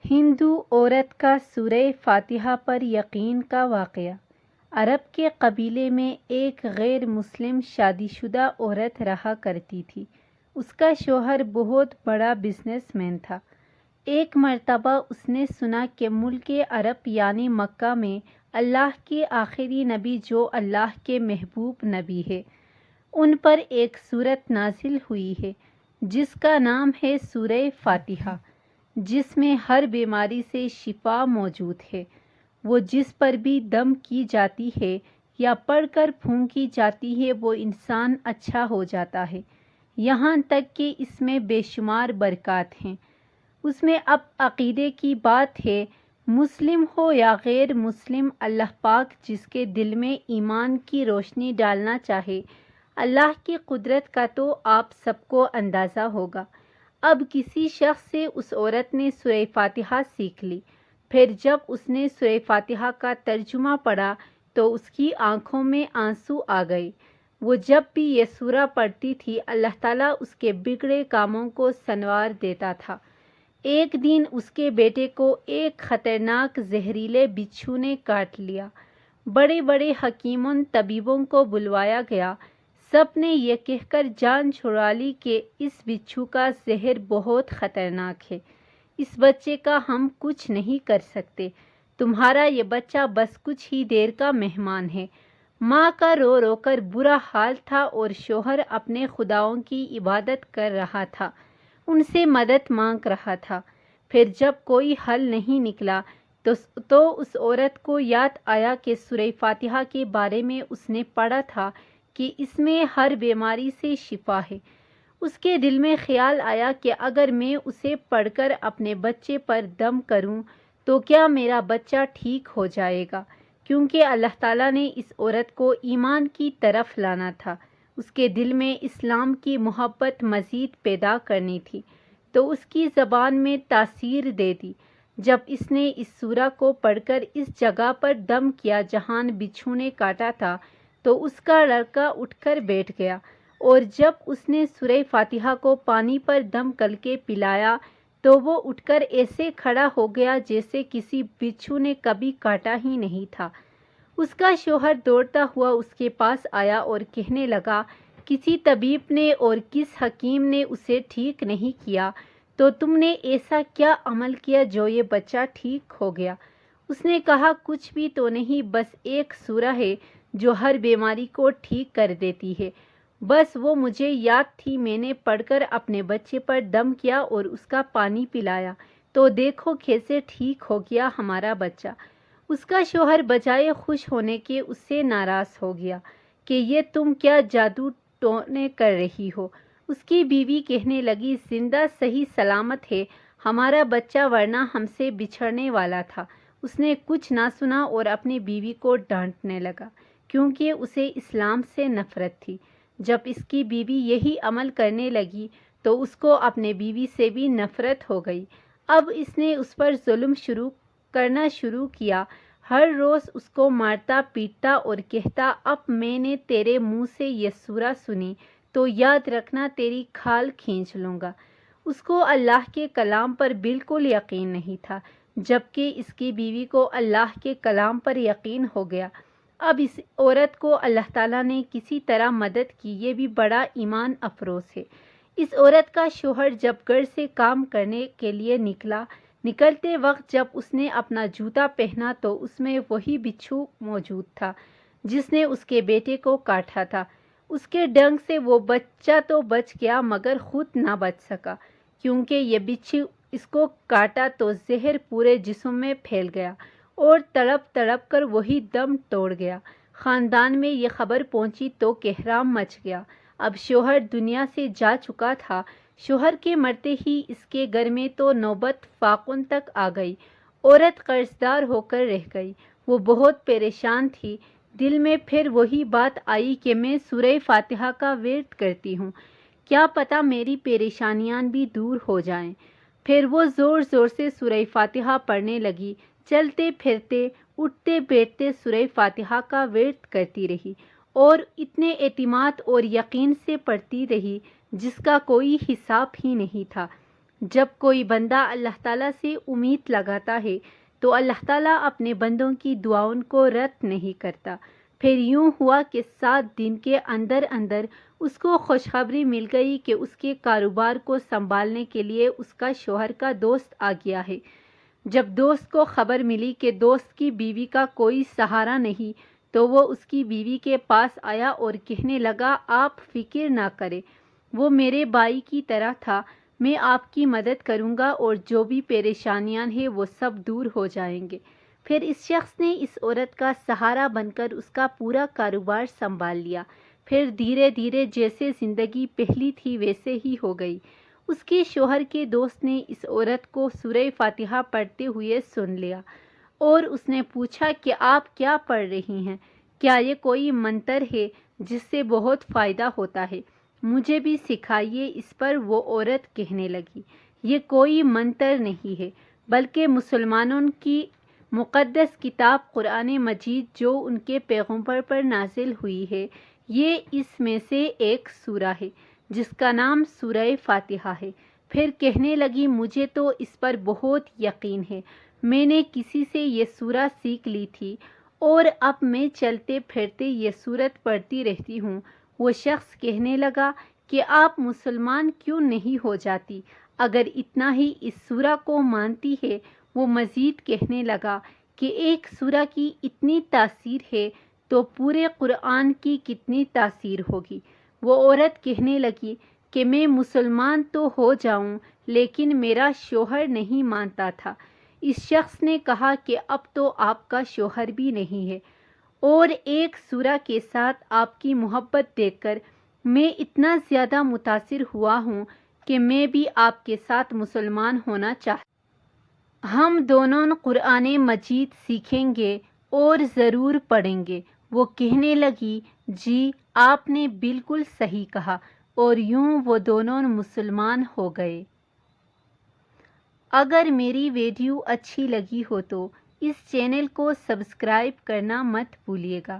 ہندو عورت کا سورہ فاتحہ پر یقین کا واقعہ۔ عرب کے قبیلے میں ایک غیر مسلم شادی شدہ عورت رہا کرتی تھی۔ اس کا شوہر بہت بڑا بزنس مین تھا۔ ایک مرتبہ اس نے سنا کہ ملک عرب یعنی مکہ میں اللہ کے آخری نبی جو اللہ کے محبوب نبی ہے، ان پر ایک سورت نازل ہوئی ہے جس کا نام ہے سورہ فاتحہ، جس میں ہر بیماری سے شفا موجود ہے۔ وہ جس پر بھی دم کی جاتی ہے یا پڑھ کر پھونکی جاتی ہے وہ انسان اچھا ہو جاتا ہے، یہاں تک کہ اس میں بے شمار برکات ہیں۔ اس میں اب عقیدے کی بات ہے، مسلم ہو یا غیر مسلم، اللہ پاک جس کے دل میں ایمان کی روشنی ڈالنا چاہے، اللہ کی قدرت کا تو آپ سب کو اندازہ ہوگا۔ اب کسی شخص سے اس عورت نے سورہ فاتحہ سیکھ لی۔ پھر جب اس نے سورہ فاتحہ کا ترجمہ پڑھا تو اس کی آنکھوں میں آنسو آ گئے۔ وہ جب بھی یہ سورہ پڑھتی تھی اللہ تعالیٰ اس کے بگڑے کاموں کو سنوار دیتا تھا۔ ایک دن اس کے بیٹے کو ایک خطرناک زہریلے بچھو نے کاٹ لیا۔ بڑے بڑے حکیموں طبیبوں کو بلوایا گیا، سب نے یہ کہہ کر جان چھڑا لی کہ اس بچھو کا زہر بہت خطرناک ہے، اس بچے کا ہم کچھ نہیں کر سکتے، تمہارا یہ بچہ بس کچھ ہی دیر کا مہمان ہے۔ ماں کا رو رو کر برا حال تھا اور شوہر اپنے خداؤں کی عبادت کر رہا تھا، ان سے مدد مانگ رہا تھا۔ پھر جب کوئی حل نہیں نکلا تو اس عورت کو یاد آیا کہ سورہ فاتحہ کے بارے میں اس نے پڑھا تھا کہ اس میں ہر بیماری سے شفا ہے۔ اس کے دل میں خیال آیا کہ اگر میں اسے پڑھ کر اپنے بچے پر دم کروں تو کیا میرا بچہ ٹھیک ہو جائے گا، کیونکہ اللہ تعالیٰ نے اس عورت کو ایمان کی طرف لانا تھا، اس کے دل میں اسلام کی محبت مزید پیدا کرنی تھی، تو اس کی زبان میں تاثیر دے دی۔ جب اس نے اس سورہ کو پڑھ کر اس جگہ پر دم کیا جہاں بچھو نے کاٹا تھا تو اس کا لڑکا اٹھ کر بیٹھ گیا، اور جب اس نے سورہ فاتحہ کو پانی پر دم کر کے پلایا تو وہ اٹھ کر ایسے کھڑا ہو گیا جیسے کسی بچھو نے کبھی کاٹا ہی نہیں تھا۔ اس کا شوہر دوڑتا ہوا اس کے پاس آیا اور کہنے لگا، کسی طبیب نے اور کس حکیم نے اسے ٹھیک نہیں کیا، تو تم نے ایسا کیا عمل کیا جو یہ بچہ ٹھیک ہو گیا؟ اس نے کہا، کچھ بھی تو نہیں، بس ایک سورہ ہے جو ہر بیماری کو ٹھیک کر دیتی ہے، بس وہ مجھے یاد تھی، میں نے پڑھ کر اپنے بچے پر دم کیا اور اس کا پانی پلایا، تو دیکھو کیسے ٹھیک ہو گیا ہمارا بچہ۔ اس کا شوہر بجائے خوش ہونے کے اس سے ناراض ہو گیا کہ یہ تم کیا جادو ٹونے کر رہی ہو۔ اس کی بیوی کہنے لگی، زندہ صحیح سلامت ہے ہمارا بچہ، ورنہ ہم سے بچھڑنے والا تھا۔ اس نے کچھ نہ سنا اور اپنی بیوی کو ڈانٹنے لگا، کیونکہ اسے اسلام سے نفرت تھی۔ جب اس کی بیوی یہی عمل کرنے لگی تو اس کو اپنے بیوی سے بھی نفرت ہو گئی۔ اب اس نے اس پر ظلم کرنا شروع کیا، ہر روز اس کو مارتا پیٹتا اور کہتا، اب میں نے تیرے منہ سے یہ سورہ سنی تو یاد رکھنا تیری کھال کھینچ لوں گا۔ اس کو اللہ کے کلام پر بالکل یقین نہیں تھا، جبکہ اس کی بیوی کو اللہ کے کلام پر یقین ہو گیا۔ اب اس عورت کو اللہ تعالیٰ نے کسی طرح مدد کی، یہ بھی بڑا ایمان افروز ہے۔ اس عورت کا شوہر جب گھر سے کام کرنے کے لیے نکلتے وقت جب اس نے اپنا جوتا پہنا تو اس میں وہی بچھو موجود تھا جس نے اس کے بیٹے کو کاٹا تھا۔ اس کے ڈنگ سے وہ بچہ تو بچ گیا مگر خود نہ بچ سکا، کیونکہ یہ بچھو اس کو کاٹا تو زہر پورے جسم میں پھیل گیا اور تڑپ تڑپ کر وہی دم توڑ گیا۔ خاندان میں یہ خبر پہنچی تو کہرام مچ گیا۔ اب شوہر دنیا سے جا چکا تھا۔ شوہر کے مرتے ہی اس کے گھر میں تو نوبت فاقوں تک آ گئی، عورت قرض دار ہو کر رہ گئی۔ وہ بہت پریشان تھی، دل میں پھر وہی بات آئی کہ میں سورہ فاتحہ کا ورد کرتی ہوں، کیا پتہ میری پریشانیاں بھی دور ہو جائیں۔ پھر وہ زور زور سے سورہ فاتحہ پڑھنے لگی، چلتے پھرتے اٹھتے بیٹھتے سورہ فاتحہ کا ورد کرتی رہی اور اتنے اعتماد اور یقین سے پڑھتی رہی جس کا کوئی حساب ہی نہیں تھا۔ جب کوئی بندہ اللہ تعالیٰ سے امید لگاتا ہے تو اللہ تعالیٰ اپنے بندوں کی دعاؤں کو رد نہیں کرتا۔ پھر یوں ہوا کہ 7 دن کے اندر اندر اس کو خوشخبری مل گئی کہ اس کے کاروبار کو سنبھالنے کے لیے اس کا شوہر کا دوست آ گیا ہے۔ جب دوست کو خبر ملی کہ دوست کی بیوی کا کوئی سہارا نہیں تو وہ اس کی بیوی کے پاس آیا اور کہنے لگا، آپ فکر نہ کریں، وہ میرے بھائی کی طرح تھا، میں آپ کی مدد کروں گا اور جو بھی پریشانیاں ہیں وہ سب دور ہو جائیں گے۔ پھر اس شخص نے اس عورت کا سہارا بن کر اس کا پورا کاروبار سنبھال لیا۔ پھر دھیرے دھیرے جیسے زندگی پہلی تھی ویسے ہی ہو گئی۔ اس کے شوہر کے دوست نے اس عورت کو سورہ فاتحہ پڑھتے ہوئے سن لیا اور اس نے پوچھا کہ آپ کیا پڑھ رہی ہیں؟ کیا یہ کوئی منتر ہے جس سے بہت فائدہ ہوتا ہے؟ مجھے بھی سکھائیے۔ اس پر وہ عورت کہنے لگی، یہ کوئی منتر نہیں ہے بلکہ مسلمانوں کی مقدس کتاب قرآن مجید جو ان کے پیغمبر پر نازل ہوئی ہے، یہ اس میں سے ایک سورہ ہے جس کا نام سورہ فاتحہ ہے۔ پھر کہنے لگی، مجھے تو اس پر بہت یقین ہے، میں نے کسی سے یہ سورہ سیکھ لی تھی اور اب میں چلتے پھرتے یہ سورت پڑھتی رہتی ہوں۔ وہ شخص کہنے لگا کہ آپ مسلمان کیوں نہیں ہو جاتی اگر اتنا ہی اس سورہ کو مانتی ہے؟ وہ مزید کہنے لگا کہ ایک سورہ کی اتنی تاثیر ہے تو پورے قرآن کی کتنی تاثیر ہوگی۔ وہ عورت کہنے لگی کہ میں مسلمان تو ہو جاؤں لیکن میرا شوہر نہیں مانتا تھا۔ اس شخص نے کہا کہ اب تو آپ کا شوہر بھی نہیں ہے اور ایک سورہ کے ساتھ آپ کی محبت دیکھ کر میں اتنا زیادہ متاثر ہوا ہوں کہ میں بھی آپ کے ساتھ مسلمان ہونا چاہتا ہوں۔ ہم دونوں قرآن مجید سیکھیں گے اور ضرور پڑھیں گے۔ وہ کہنے لگی، جی آپ نے بالکل صحیح کہا، اور یوں وہ دونوں مسلمان ہو گئے۔ اگر میری ویڈیو اچھی لگی ہو تو اس چینل کو سبسکرائب کرنا مت بھولیے گا۔